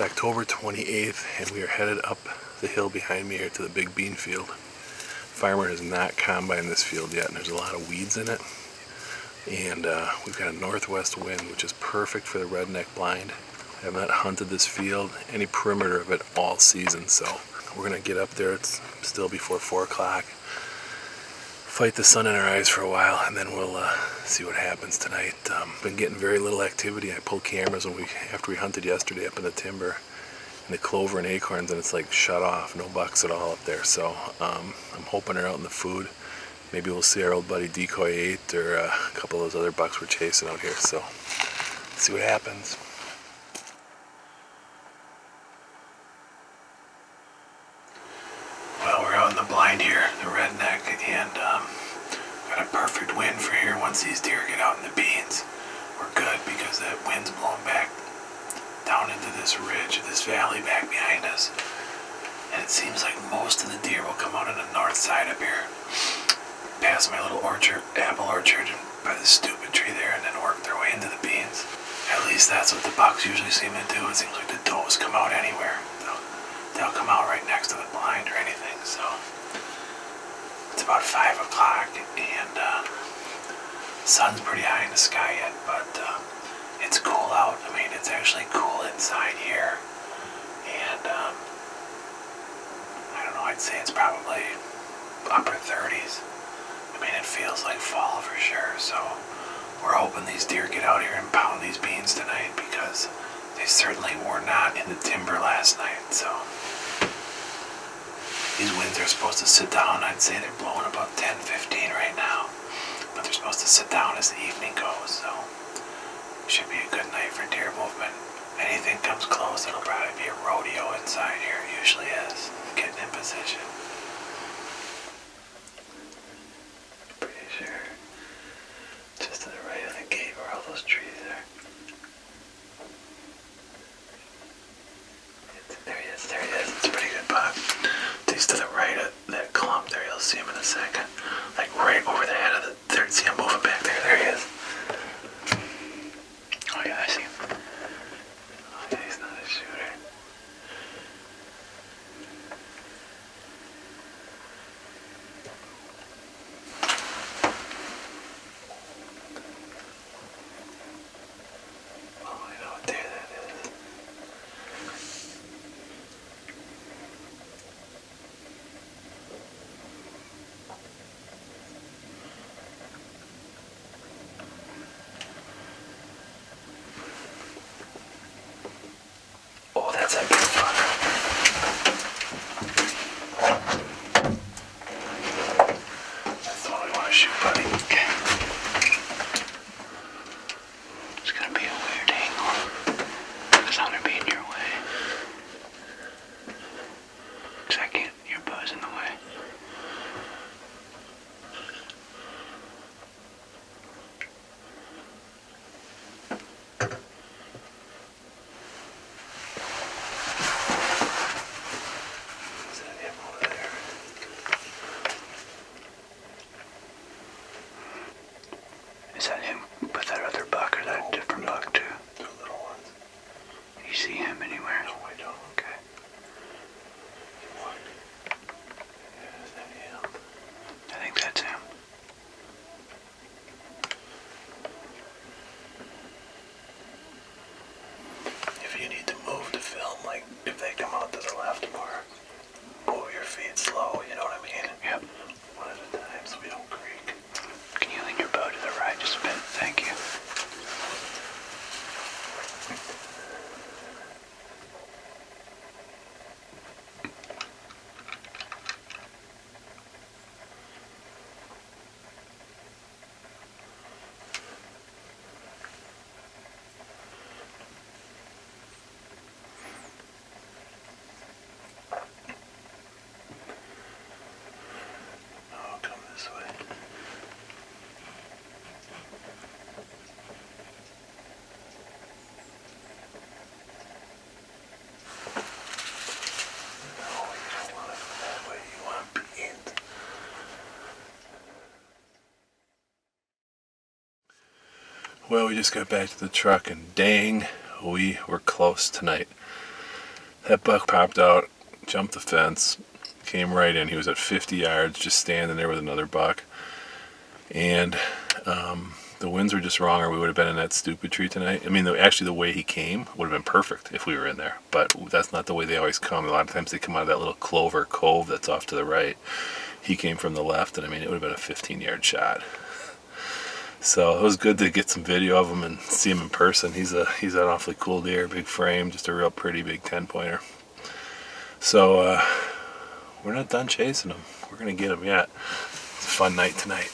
October 28th, and we are headed up the hill behind me here to the big bean field. Farmer has not combined this field yet, and there's a lot of weeds in it. And we've got a northwest wind, which is perfect for the redneck blind. I have not hunted this field, any perimeter of it, all season, so we're going to get up there. It's still before 4 o'clock. Fight the sun in our eyes for a while, and then we'll see what happens tonight. Been getting very little activity. I pulled cameras after we hunted yesterday up in the timber, and the clover and acorns, and it's like shut off, no bucks at all up there. So I'm hoping they're out in the food. Maybe we'll see our old buddy Decoy 8 or a couple of those other bucks we're chasing out here. So let's see what happens. Well, we're out in the blind here, the redneck, and got a perfect wind for here. Once these deer get out in the beans, we're good because that wind's blowing back down into this ridge, this valley back behind us. And it seems like most of the deer will come out on the north side up here, past my little apple orchard by the stupid tree there, and then work their way into the beans. At least that's what the bucks usually seem to do. It seems like the does come out anywhere. They'll come out right next to the blind or anything. So it's about 5 o'clock, and sun's pretty high in the sky yet, but it's cool out. I mean, it's actually cool inside here, and I don't know, I'd say it's probably upper 30s. I mean, it feels like fall for sure, so we're hoping these deer get out here and pound these beans tonight, because they certainly were not in the timber last night. So these winds are supposed to sit down. I'd say they're blowing about 10-15 right now, but they're supposed to sit down as the evening goes, so it should be a good night for deer movement. Anything comes close, it'll probably be a rodeo inside here. It usually is, getting in position. Pretty sure just to the right of the gate where all those trees are. There he is, it's a pretty good buck. He's to the right of that clump there, you'll see him in a second. Like right over the head of the third. See him moving back there, there he is. Oh yeah, I see him. Oh yeah, he's not a shooter. Oh, I know what deer that is. Oh, that's a big fucker. That's the one we want to shoot, buddy. Okay. It's gonna be a weird angle. Because I'm gonna be in your way. Because I can't, your bow's in the way. Is that him with that other buck, or that different buck too? The little ones. Do you see him anywhere? No, I don't. Okay. What? Is that him? I think that's him. If you need to move to film, like if they come out to the left more, move your feet slow, you know what I mean? Yep. One at a time so we don't creak. Can you lean your bow to the right just a bit? Thank you. Oh, come this way. Well, we just got back to the truck, and dang, we were close tonight. That buck popped out, jumped the fence, came right in. He was at 50 yards, just standing there with another buck. And the winds were just wrong, or we would have been in that stupid tree tonight. I mean, actually, the way he came would have been perfect if we were in there. But that's not the way they always come. A lot of times they come out of that little clover cove that's off to the right. He came from the left, and I mean, it would have been a 15-yard shot. So it was good to get some video of him and see him in person. He's an awfully cool deer, big frame, just a real pretty big 10-pointer. So we're not done chasing him. We're going to get him yet. It's a fun night tonight.